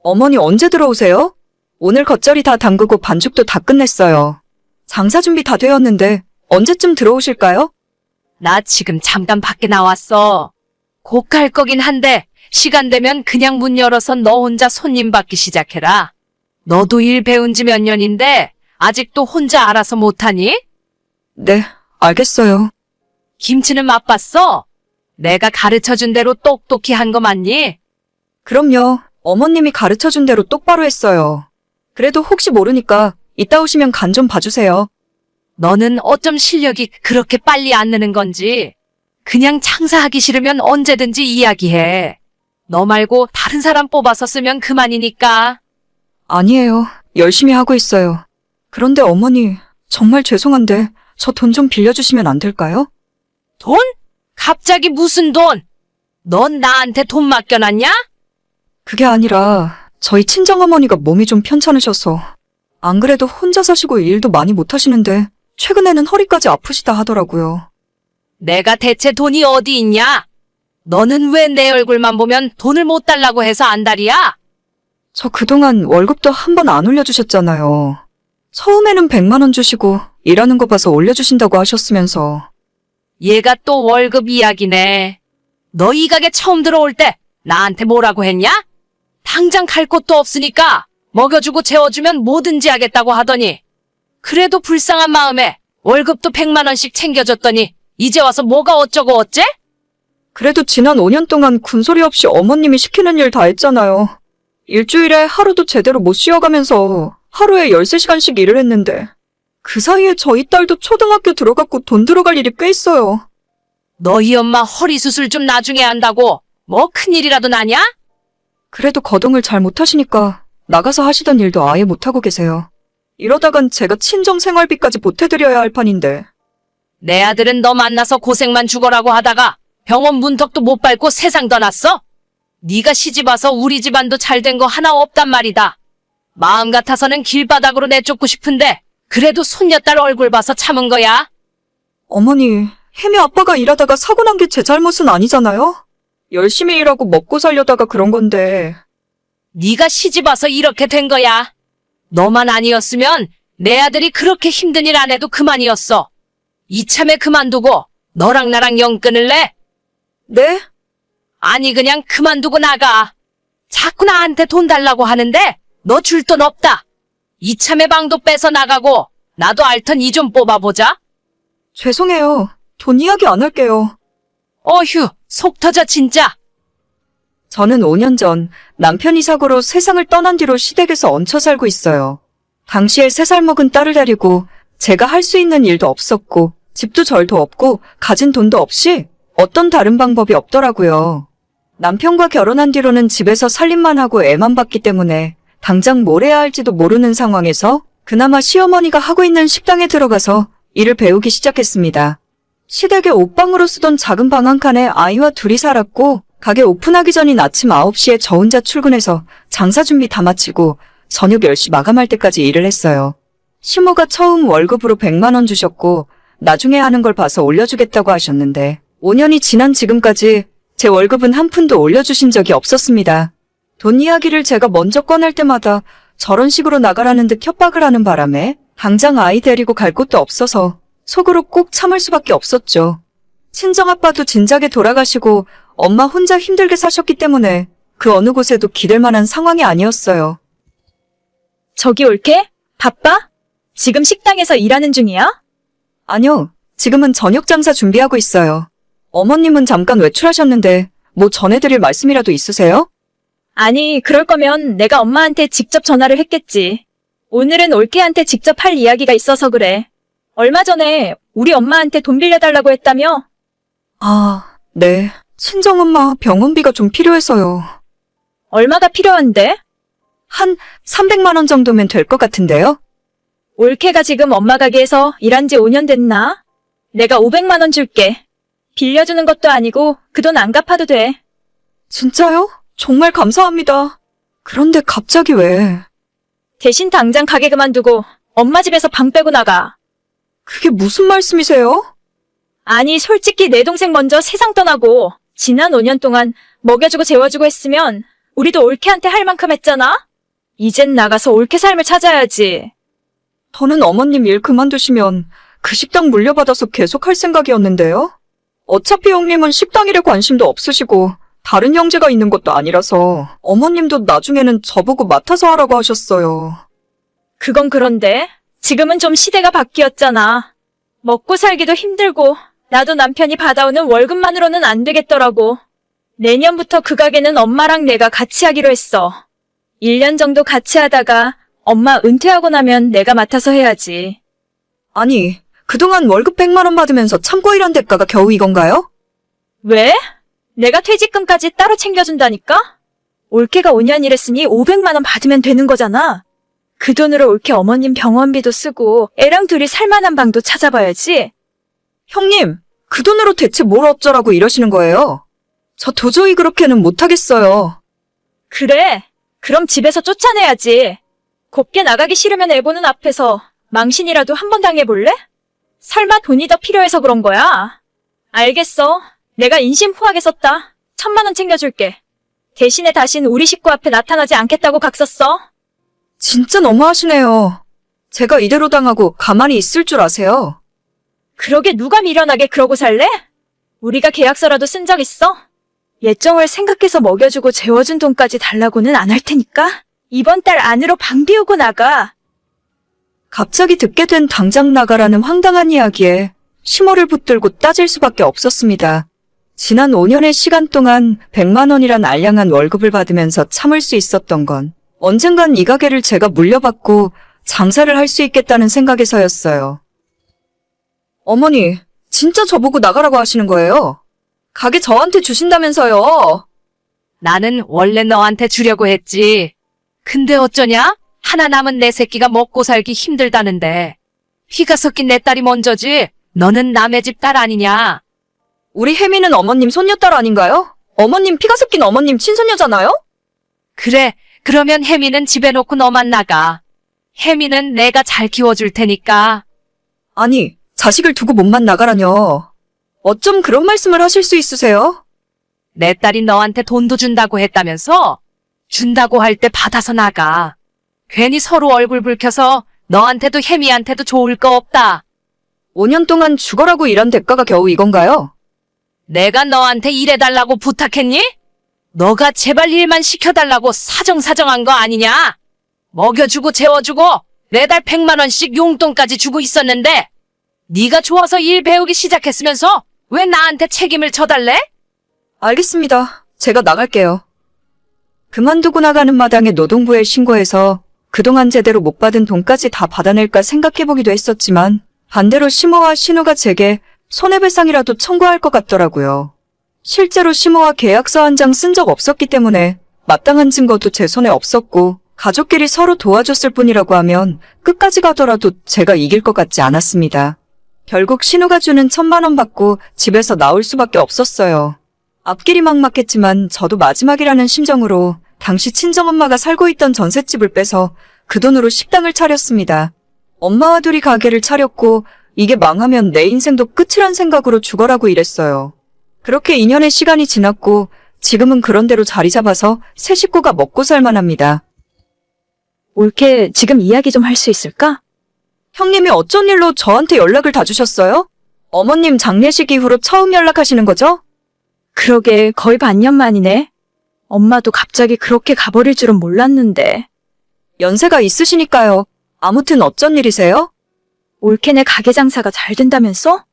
어머니 언제 들어오세요? 오늘 겉절이 다 담그고 반죽도 다 끝냈어요. 장사 준비 다 되었는데 언제쯤 들어오실까요? 나 지금 잠깐 밖에 나왔어. 곧 갈 거긴 한데 시간 되면 그냥 문 열어서 너 혼자 손님 받기 시작해라. 너도 일 배운 지 몇 년인데 아직도 혼자 알아서 못하니? 네, 알겠어요. 김치는 맛봤어? 내가 가르쳐준 대로 똑똑히 한 거 맞니? 그럼요. 어머님이 가르쳐준 대로 똑바로 했어요. 그래도 혹시 모르니까 이따 오시면 간 좀 봐주세요. 너는 어쩜 실력이 그렇게 빨리 안 느는 건지. 그냥 장사하기 싫으면 언제든지 이야기해. 너 말고 다른 사람 뽑아서 쓰면 그만이니까. 아니에요. 열심히 하고 있어요. 그런데 어머니, 정말 죄송한데 저 돈 좀 빌려주시면 안 될까요? 돈? 갑자기 무슨 돈? 넌 나한테 돈 맡겨놨냐? 그게 아니라 저희 친정어머니가 몸이 좀 편찮으셔서 안 그래도 혼자 사시고 일도 많이 못 하시는데 최근에는 허리까지 아프시다 하더라고요. 내가 대체 돈이 어디 있냐? 너는 왜 내 얼굴만 보면 돈을 못 달라고 해서 안달이야? 저 그동안 월급도 한 번 안 올려주셨잖아요. 처음에는 100만 원 주시고 일하는 거 봐서 올려주신다고 하셨으면서. 얘가 또 월급 이야기네. 너 이 가게 처음 들어올 때 나한테 뭐라고 했냐? 당장 갈 곳도 없으니까 먹여주고 재워주면 뭐든지 하겠다고 하더니 그래도 불쌍한 마음에 월급도 100만 원씩 챙겨줬더니 이제 와서 뭐가 어쩌고 어째? 그래도 지난 5년 동안 군소리 없이 어머님이 시키는 일 다 했잖아요. 일주일에 하루도 제대로 못 쉬어가면서 하루에 13시간씩 일을 했는데 그 사이에 저희 딸도 초등학교 들어갔고 돈 들어갈 일이 꽤 있어요. 너희 엄마 허리 수술 좀 나중에 한다고 뭐 큰일이라도 나냐? 그래도 거동을 잘 못하시니까 나가서 하시던 일도 아예 못하고 계세요. 이러다간 제가 친정 생활비까지 보태드려야 할 판인데. 내 아들은 너 만나서 고생만 죽어라고 하다가 병원 문턱도 못 밟고 세상 떠났어? 네가 시집 와서 우리 집안도 잘 된 거 하나 없단 말이다. 마음 같아서는 길바닥으로 내쫓고 싶은데 그래도 손녀딸 얼굴 봐서 참은 거야. 어머니, 혜미 아빠가 일하다가 사고 난 게 제 잘못은 아니잖아요? 열심히 일하고 먹고 살려다가 그런 건데. 네가 시집 와서 이렇게 된 거야. 너만 아니었으면 내 아들이 그렇게 힘든 일 안 해도 그만이었어. 이참에 그만두고 너랑 나랑 영 끊을래? 네? 아니 그냥 그만두고 나가. 자꾸 나한테 돈 달라고 하는데 너 줄 돈 없다. 이참에 방도 빼서 나가고 나도 알턴 이 좀 뽑아보자. 죄송해요. 돈 이야기 안 할게요. 어휴 속 터져 진짜. 저는 5년 전 남편이 사고로 세상을 떠난 뒤로 시댁에서 얹혀 살고 있어요. 당시에 3살 먹은 딸을 데리고 제가 할 수 있는 일도 없었고 집도 절도 없고 가진 돈도 없이 어떤 다른 방법이 없더라고요. 남편과 결혼한 뒤로는 집에서 살림만 하고 애만 봤기 때문에 당장 뭘 해야 할지도 모르는 상황에서 그나마 시어머니가 하고 있는 식당에 들어가서 일을 배우기 시작했습니다. 시댁에 옷방으로 쓰던 작은 방 한 칸에 아이와 둘이 살았고 가게 오픈하기 전인 아침 9시에 저 혼자 출근해서 장사 준비 다 마치고 저녁 10시 마감할 때까지 일을 했어요. 시모가 처음 월급으로 100만 원 주셨고 나중에 하는 걸 봐서 올려주겠다고 하셨는데 5년이 지난 지금까지 제 월급은 한 푼도 올려주신 적이 없었습니다. 돈 이야기를 제가 먼저 꺼낼 때마다 저런 식으로 나가라는 듯 협박을 하는 바람에 당장 아이 데리고 갈 곳도 없어서 속으로 꼭 참을 수밖에 없었죠. 친정아빠도 진작에 돌아가시고 엄마 혼자 힘들게 사셨기 때문에 그 어느 곳에도 기댈 만한 상황이 아니었어요. 저기 올케? 바빠? 지금 식당에서 일하는 중이야? 아니요, 지금은 저녁 장사 준비하고 있어요. 어머님은 잠깐 외출하셨는데 뭐 전해드릴 말씀이라도 있으세요? 아니, 그럴 거면 내가 엄마한테 직접 전화를 했겠지. 오늘은 올케한테 직접 할 이야기가 있어서 그래. 얼마 전에 우리 엄마한테 돈 빌려달라고 했다며? 아, 네. 친정엄마 병원비가 좀 필요해서요. 얼마가 필요한데? 한 300만 원 정도면 될 것 같은데요? 올케가 지금 엄마 가게에서 일한 지 5년 됐나? 내가 500만 원 줄게. 빌려주는 것도 아니고 그 돈 안 갚아도 돼. 진짜요? 정말 감사합니다. 그런데 갑자기 왜? 대신 당장 가게 그만두고 엄마 집에서 방 빼고 나가. 그게 무슨 말씀이세요? 아니, 솔직히 내 동생 먼저 세상 떠나고 지난 5년 동안 먹여주고 재워주고 했으면 우리도 올케한테 할 만큼 했잖아? 이젠 나가서 올케 삶을 찾아야지. 저는 어머님 일 그만두시면 그 식당 물려받아서 계속 할 생각이었는데요. 어차피 형님은 식당 일에 관심도 없으시고 다른 형제가 있는 것도 아니라서 어머님도 나중에는 저보고 맡아서 하라고 하셨어요. 그건 그런데 지금은 좀 시대가 바뀌었잖아. 먹고 살기도 힘들고 나도 남편이 받아오는 월급만으로는 안 되겠더라고. 내년부터 그 가게는 엄마랑 내가 같이 하기로 했어. 1년 정도 같이 하다가 엄마 은퇴하고 나면 내가 맡아서 해야지. 아니, 그동안 월급 100만 원 받으면서 참고 일한 대가가 겨우 이건가요? 왜? 내가 퇴직금까지 따로 챙겨준다니까? 올케가 5년 일했으니 500만 원 받으면 되는 거잖아. 그 돈으로 올케 어머님 병원비도 쓰고 애랑 둘이 살만한 방도 찾아봐야지. 형님, 그 돈으로 대체 뭘 어쩌라고 이러시는 거예요? 저 도저히 그렇게는 못하겠어요. 그래. 그럼 집에서 쫓아내야지. 곱게 나가기 싫으면 애 보는 앞에서 망신이라도 한번 당해볼래? 설마 돈이 더 필요해서 그런 거야? 알겠어. 내가 인심포하게 썼다. 1,000만 원 챙겨줄게. 대신에 다신 우리 식구 앞에 나타나지 않겠다고 각 썼어. 진짜 너무하시네요. 제가 이대로 당하고 가만히 있을 줄 아세요? 그러게 누가 미련하게 그러고 살래? 우리가 계약서라도 쓴 적 있어? 예정을 생각해서 먹여주고 재워준 돈까지 달라고는 안 할 테니까 이번 달 안으로 방 비우고 나가. 갑자기 듣게 된 당장 나가라는 황당한 이야기에 심호를 붙들고 따질 수밖에 없었습니다. 지난 5년의 시간 동안 100만 원이란 알량한 월급을 받으면서 참을 수 있었던 건 언젠간 이 가게를 제가 물려받고 장사를 할 수 있겠다는 생각에서였어요. 어머니, 진짜 저보고 나가라고 하시는 거예요? 가게 저한테 주신다면서요? 나는 원래 너한테 주려고 했지. 근데 어쩌냐? 하나 남은 내 새끼가 먹고 살기 힘들다는데. 피가 섞인 내 딸이 먼저지. 너는 남의 집 딸 아니냐? 우리 혜미는 어머님 손녀딸 아닌가요? 어머님 피가 섞인 어머님 친손녀잖아요? 그래, 그러면 혜미는 집에 놓고 너만 나가. 혜미는 내가 잘 키워줄 테니까. 아니, 자식을 두고 몸만 나가라뇨. 어쩜 그런 말씀을 하실 수 있으세요? 내 딸이 너한테 돈도 준다고 했다면서? 준다고 할 때 받아서 나가. 괜히 서로 얼굴 붉혀서 너한테도 혜미한테도 좋을 거 없다. 5년 동안 죽어라고 일한 대가가 겨우 이건가요? 내가 너한테 일해달라고 부탁했니? 너가 제발 일만 시켜달라고 사정사정한 거 아니냐? 먹여주고 재워주고 매달 100만 원씩 용돈까지 주고 있었는데 네가 좋아서 일 배우기 시작했으면서 왜 나한테 책임을 져달래? 알겠습니다. 제가 나갈게요. 그만두고 나가는 마당에 노동부에 신고해서 그동안 제대로 못 받은 돈까지 다 받아낼까 생각해보기도 했었지만 반대로 심호와 신우가 제게 손해배상이라도 청구할 것 같더라고요. 실제로 심호와 계약서 한 장 쓴 적 없었기 때문에 마땅한 증거도 제 손에 없었고 가족끼리 서로 도와줬을 뿐이라고 하면 끝까지 가더라도 제가 이길 것 같지 않았습니다. 결국 신우가 주는 1,000만 원 받고 집에서 나올 수밖에 없었어요. 앞길이 막막했지만 저도 마지막이라는 심정으로 당시 친정엄마가 살고 있던 전셋집을 빼서 그 돈으로 식당을 차렸습니다. 엄마와 둘이 가게를 차렸고 이게 망하면 내 인생도 끝이란 생각으로 죽어라고 일했어요. 그렇게 2년의 시간이 지났고 지금은 그런 대로 자리 잡아서 새 식구가 먹고 살만합니다. 올케 지금 이야기 좀 할 수 있을까? 형님이 어쩐 일로 저한테 연락을 다 주셨어요? 어머님 장례식 이후로 처음 연락하시는 거죠? 그러게 거의 반년 만이네. 엄마도 갑자기 그렇게 가버릴 줄은 몰랐는데. 연세가 있으시니까요. 아무튼 어쩐 일이세요? 올케네 가게 장사가 잘 된다면서?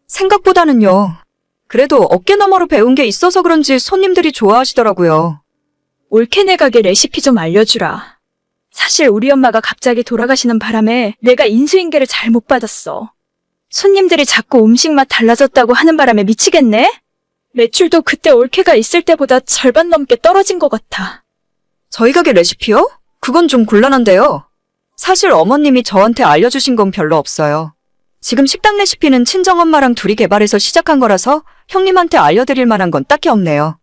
생각보다는요. 그래도 어깨너머로 배운 게 있어서 그런지 손님들이 좋아하시더라고요. 올케네 가게 레시피 좀 알려주라. 사실 우리 엄마가 갑자기 돌아가시는 바람에 내가 인수인계를 잘 못 받았어. 손님들이 자꾸 음식 맛 달라졌다고 하는 바람에 미치겠네? 매출도 그때 올케가 있을 때보다 절반 넘게 떨어진 것 같아. 저희 가게 레시피요? 그건 좀 곤란한데요. 사실 어머님이 저한테 알려주신 건 별로 없어요. 지금 식당 레시피는 친정엄마랑 둘이 개발해서 시작한 거라서 형님한테 알려드릴 만한 건 딱히 없네요.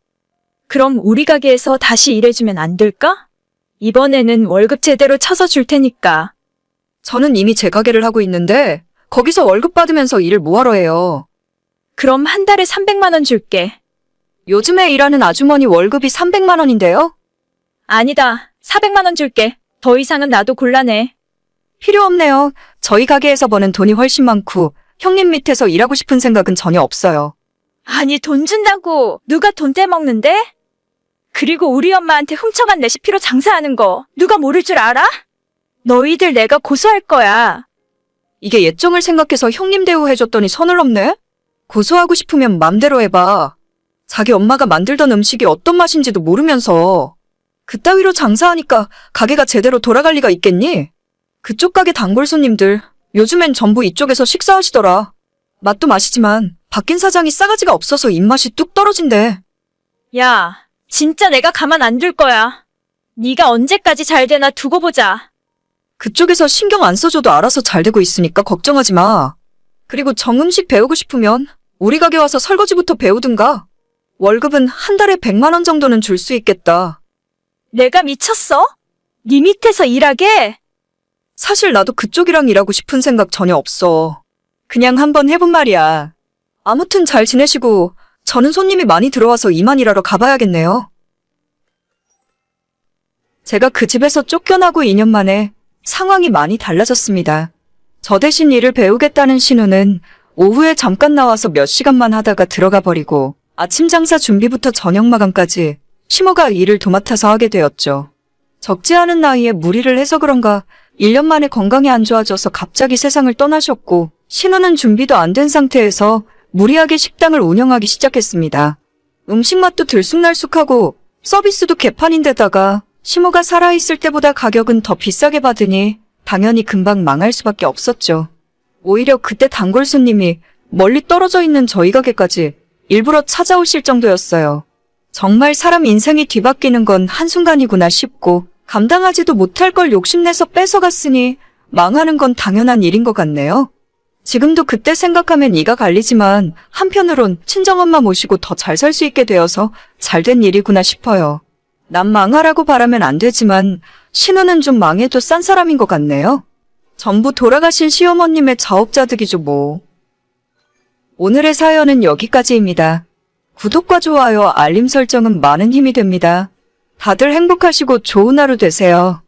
그럼 우리 가게에서 다시 일해주면 안 될까? 이번에는 월급 제대로 쳐서 줄 테니까. 저는 이미 제 가게를 하고 있는데 거기서 월급 받으면서 일을 뭐하러 해요. 그럼 한 달에 300만 원 줄게. 요즘에 일하는 아주머니 월급이 300만 원인데요? 아니다. 400만 원 줄게. 더 이상은 나도 곤란해. 필요 없네요. 저희 가게에서 버는 돈이 훨씬 많고 형님 밑에서 일하고 싶은 생각은 전혀 없어요. 아니, 돈 준다고 누가 돈 떼먹는데? 그리고 우리 엄마한테 훔쳐간 레시피로 장사하는 거 누가 모를 줄 알아? 너희들 내가 고소할 거야. 이게 예정을 생각해서 형님 대우해줬더니 선을 넘네? 고소하고 싶으면 맘대로 해봐. 자기 엄마가 만들던 음식이 어떤 맛인지도 모르면서 그따위로 장사하니까 가게가 제대로 돌아갈 리가 있겠니? 그쪽 가게 단골 손님들 요즘엔 전부 이쪽에서 식사하시더라. 맛도 맛이지만 바뀐 사장이 싸가지가 없어서 입맛이 뚝 떨어진대. 야, 진짜 내가 가만 안 둘 거야. 네가 언제까지 잘 되나 두고 보자. 그쪽에서 신경 안 써줘도 알아서 잘 되고 있으니까 걱정하지 마. 그리고 정음식 배우고 싶으면 우리 가게 와서 설거지부터 배우든가. 월급은 한 달에 100만 원 정도는 줄 수 있겠다. 내가 미쳤어? 네 밑에서 일하게? 사실 나도 그쪽이랑 일하고 싶은 생각 전혀 없어. 그냥 한번 해본 말이야. 아무튼 잘 지내시고 저는 손님이 많이 들어와서 이만 일하러 가봐야겠네요. 제가 그 집에서 쫓겨나고 2년 만에 상황이 많이 달라졌습니다. 저 대신 일을 배우겠다는 신우는 오후에 잠깐 나와서 몇 시간만 하다가 들어가 버리고 아침 장사 준비부터 저녁 마감까지 시모가 일을 도맡아서 하게 되었죠. 적지 않은 나이에 무리를 해서 그런가 1년 만에 건강이 안 좋아져서 갑자기 세상을 떠나셨고 신우는 준비도 안 된 상태에서 무리하게 식당을 운영하기 시작했습니다. 음식 맛도 들쑥날쑥하고 서비스도 개판인데다가 시모가 살아있을 때보다 가격은 더 비싸게 받으니 당연히 금방 망할 수밖에 없었죠. 오히려 그때 단골 손님이 멀리 떨어져 있는 저희 가게까지 일부러 찾아오실 정도였어요. 정말 사람 인생이 뒤바뀌는 건 한순간이구나 싶고 감당하지도 못할 걸 욕심내서 뺏어갔으니 망하는 건 당연한 일인 것 같네요. 지금도 그때 생각하면 이가 갈리지만 한편으론 친정엄마 모시고 더 잘 살 수 있게 되어서 잘된 일이구나 싶어요. 남 망하라고 바라면 안 되지만 신우는 좀 망해도 싼 사람인 것 같네요. 전부 돌아가신 시어머님의 자업자득이죠 뭐. 오늘의 사연은 여기까지입니다. 구독과 좋아요, 알림 설정은 많은 힘이 됩니다. 다들 행복하시고 좋은 하루 되세요.